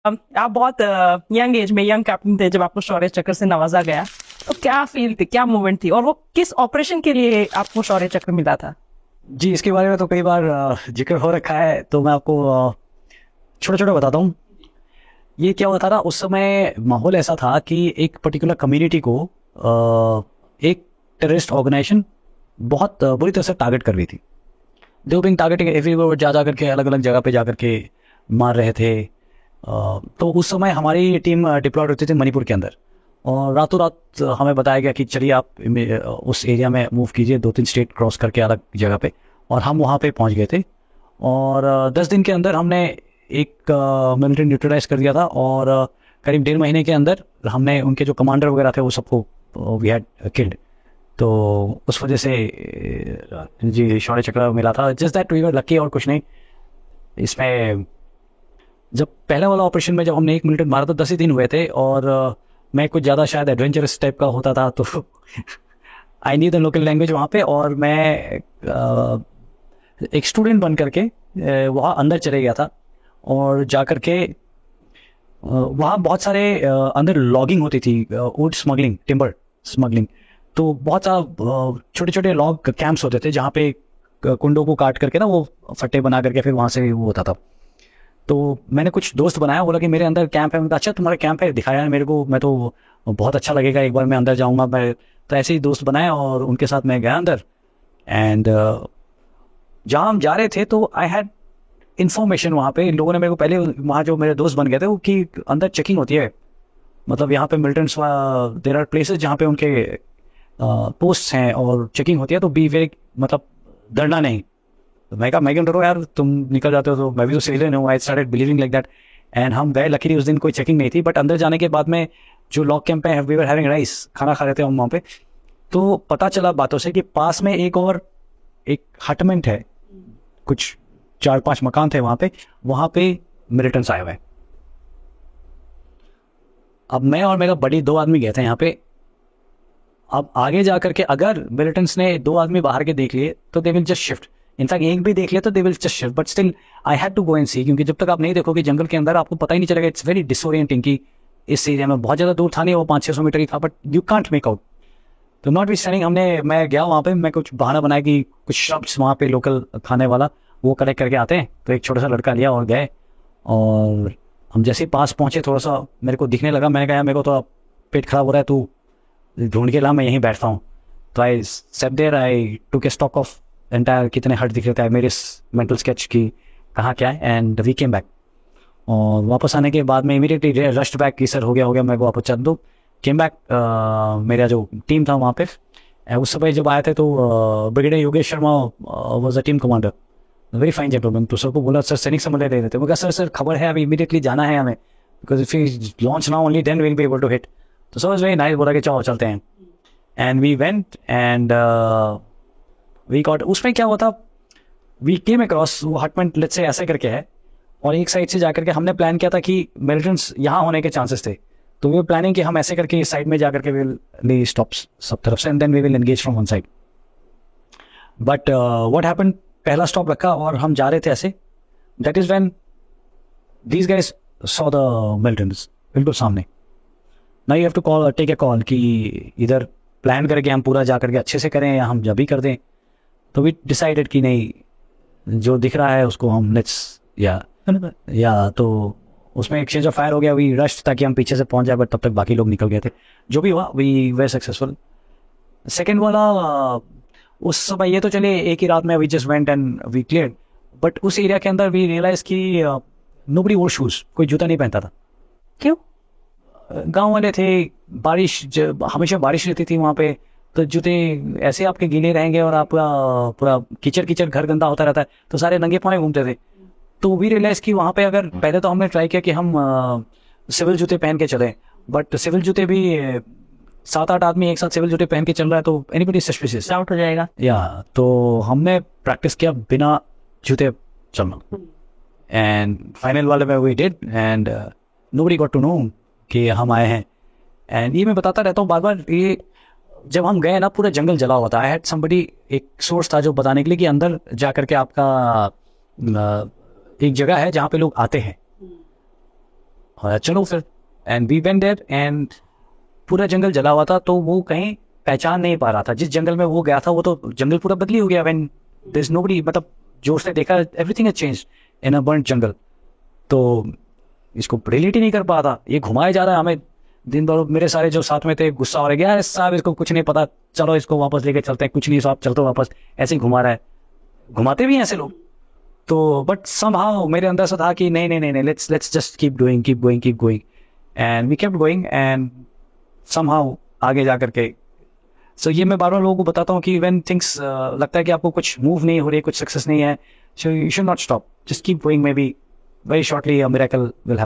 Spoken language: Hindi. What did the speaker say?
आप बहुत यंग एज में यंग कैप्टन थे जब आपको शौर्य चक्र से नवाजा गया, तो क्या फील थी, क्या मोमेंट थी, और वो किस ऑपरेशन के लिए आपको शौर्य चक्र मिला था? जी, इसके बारे में तो कई बार जिक्र हो रखा है, तो मैं आपको छोटा छोटा बताता हूँ। ये क्या होता था ना, उस समय माहौल ऐसा था कि एक पर्टिकुलर कम्युनिटी को एक टेररिस्ट ऑर्गेनाइजेशन बहुत बुरी तरह से टारगेट कर रही थी। दे बिंग टारगेटिंग एवरीवेयर, जा करके अलग अलग जगह पे जा करके मार रहे थे। तो उस समय हमारी टीम डिप्लॉयड होती थी मणिपुर के अंदर, और रातों रात हमें बताया गया कि चलिए आप उस एरिया में मूव कीजिए, 2-3 स्टेट क्रॉस करके अलग जगह पे। और हम वहाँ पे पहुँच गए थे, और 10 दिन के अंदर हमने एक मिलिट्री न्यूट्रलाइज कर दिया था, और करीब 1.5 महीने के अंदर हमने उनके जो कमांडर वगैरह थे वो सबको वी हैड किल्ड। तो उस वजह से जी शौर्य चक्र मिला था। Just that we were lucky, और कुछ नहीं। इसमें जब पहले वाला ऑपरेशन में जब हमने 1 मिलिटेंट मारा तो 10 ही दिन हुए थे, और मैं कुछ ज़्यादा शायद एडवेंचरस टाइप का होता था, तो I knew the local language वहाँ पे, और मैं एक स्टूडेंट बन करके वहाँ अंदर चले गया था। और जा करके वहाँ बहुत सारे अंदर लॉगिंग होती थी, वुड स्मगलिंग, टिम्बर स्मगलिंग। तो बहुत सारा छोटे छोटे लॉग कैंप्स होते थे जहाँ पे कुंडों को काट करके ना वो फट्टे बना करके फिर वहाँ से वो होता था। तो मैंने कुछ दोस्त बनाया, बोला कि मेरे अंदर कैंप है। अच्छा तुम्हारा कैंप है, दिखाया है मेरे को, मैं तो बहुत अच्छा लगेगा, एक बार मैं अंदर जाऊँगा। मैं तो ऐसे ही दोस्त बनाया और उनके साथ मैं गया अंदर। एंड जहाँ हम जा रहे थे तो आई हैड इन्फॉर्मेशन, वहाँ पे इन लोगों ने मेरे को पहले, वहाँ जो मेरे दोस्त बन गए थे वो, कि अंदर चेकिंग होती है, मतलब यहाँ पे मिलिटेंट्स, देर आर प्लेसेस जहाँ पे उनके पोस्ट हैं और चेकिंग होती है, तो बी वेरी, मतलब डरना नहीं। तो मैं कहा मैं क्यों डरो यार, तुम निकल जाते हो तो मैं भी तो सिविलियन हूँ। I started believing like that, and हम गए। लकीली उस दिन कोई चेकिंग नहीं थी, बट अंदर जाने के बाद में जो लॉक कैंप है, वी वर हैविंग राइस, खाना खा रहे थे हम वहाँ पे। तो पता चला बातों से कि पास में एक और एक हटमेंट है, कुछ 4-5 मकान थे वहाँ पे मिलिटेंट्स आए हुए हैं। अब मैं और मेरा बड़ी 2 आदमी गए थे यहाँ पे। अब आगे जा करके अगर मिलिटेंट्स ने 2 आदमी बाहर के देख लिए तो they will just shift. In fact एक भी देख लिया तो they will just shift, but still I had to go and see, क्योंकि जब तक आप नहीं देखोगे जंगल के अंदर आपको पता ही नहीं चलेगा। इट्स वेरी डिसोरिएंटिंग कि इस एरिया में बहुत ज़्यादा दूर था नहीं, वो 500-600 मीटर ही था, but you can't make out. तो नॉट बी स्टैंडिंग, मैं गया वहाँ पे, मैं कुछ बहाना बनाया कि कुछ शब्स वहाँ पे लोकल खाने वाला वो कलेक्ट करके आते हैं, तो एक छोटा सा लड़का लिया और गए। और हम जैसे ही पास पहुँचे थोड़ा सा मेरे को दिखने लगा, मैंने कहा मेरे को तो पेट खराब हो रहा है, तू ढूंढ के ला, मैं यहीं बैठता हूँ। तो I step there, I took a stock of entire, कितने हट दिख रहे थे, मेरे मेंटल स्केच की कहाँ क्या है, एंड वी केम बैक। और वापस आने के बाद में इमीडिएटली रश्ड बैक की सर हो गया मेरे को वापस चल दो। केम बैक, मेरा जो टीम था वहाँ पे उस समय जब आए थे, तो brigadier Yogesh Sharma was a team commander, very fine gentleman. तो सर को बोला सर सैनिक समझ ले रहे थे, मैं कहा सर खबर है, अभी इमीडिएटली जाना है हमें, because if you launch now only then we will be able to hit. तो सर वाज वेरी नाइस, बोला कि चलो चलते हैं। And we went and we got, उसमें क्या हुआ था, वी केम अक्रॉस, वो हटमेंट लेट्स से ऐसे करके है, और एक साइड से जाकर के हमने प्लान किया था कि मिलिटेंट्स यहाँ होने के चांसेस थे। तो वी प्लानिंग कि हम ऐसे करके इस साइड में जाकर के विल ली स्टॉप्स सब तरफ से, and then we will engage from one side. But what happened, पहला स्टॉप रखा और हम जा रहे थे ऐसे, that is when these guys saw the militants बिल्कुल सामने। Now you have to call, take a call कि इधर प्लान करके हम पूरा जा करके अच्छे से करें या हम जब भी कर दें। तो वी डिसाइडेड कि नहीं, जो दिख रहा है उसको हम लेट्स, या तो उसमें एक्सचेंज ऑफ फायर हो गया। वी रश ताकि हम पीछे से पहुंच जाए, बट तब तक बाकी लोग निकल गए थे। जो भी हुआ वी वे सक्सेसफुल। सेकेंड वाला, उस समय ये तो चले एक ही रात में we just went and we cleared, but उस एरिया के अंदर वी रियलाइज कि नोबडी वोर शूज, कोई जूता नहीं पहनता था। क्यों? गांव वाले थे, बारिश हमेशा बारिश रहती थी वहाँ पे, तो जूते ऐसे आपके गीले रहेंगे और आपका पूरा कीचड़ कीचड़, घर गंदा होता रहता है, तो सारे नंगे पाँव घूमते थे। तो वी रियलाइज कि वहाँ पे अगर, पहले तो हमने ट्राई किया कि हम सिविल जूते पहन के चलें, बट सिविल जूते भी 7-8 आदमी एक साथ सिविल जूते पहन के चल रहा है तो एनीबडी सस्पिशियस, डाउट हो जाएगा। या तो हमने प्रैक्टिस किया बिना जूते चलना, एंड फाइनल वाले में we did, and nobody got to know कि हम आए हैं। एंड ये मैं बताता रहता हूँ बार बार, ये जब हम गए ना पूरा जंगल जला हुआ था। आई हैड समबडी, एक सोर्स था जो बताने के लिए कि अंदर जा करके आपका एक जगह है जहाँ पे लोग आते हैं, चलो फिर, and we went there, and पूरा जंगल जला हुआ था, तो वो कहीं पहचान नहीं पा रहा था। जिस जंगल में वो गया था वो तो जंगल पूरा बदली हो गया। व्हेन देयर इज नोबडी, मतलब जो उसने देखा, everything has changed in a burned jungle. तो इसको रिलेट ही नहीं कर पा था, ये घुमाया जा रहा है हमें दिन भर। मेरे सारे जो साथ में थे गुस्सा हो रहे, यार साहब इसको कुछ नहीं पता, चलो इसको वापस लेके चलते हैं, कुछ नहीं साहब चलते वापस, ऐसे ही घुमा रहा है। घुमाते भी हैं ऐसे लोग। तो बट समहाउ मेरे अंदर से था कि नहीं नहीं नहीं नहीं, let's just keep doing, keep going, keep going, and we kept going, and somehow आगे जा करके। सो ये मैं बार बार लोगों को बताता हूँ कि व्हेन थिंग्स लगता है कि आपको कुछ मूव नहीं हो रही है, कुछ सक्सेस नहीं है, so you should not stop, just keep going, may be very shortly a miracle will happen.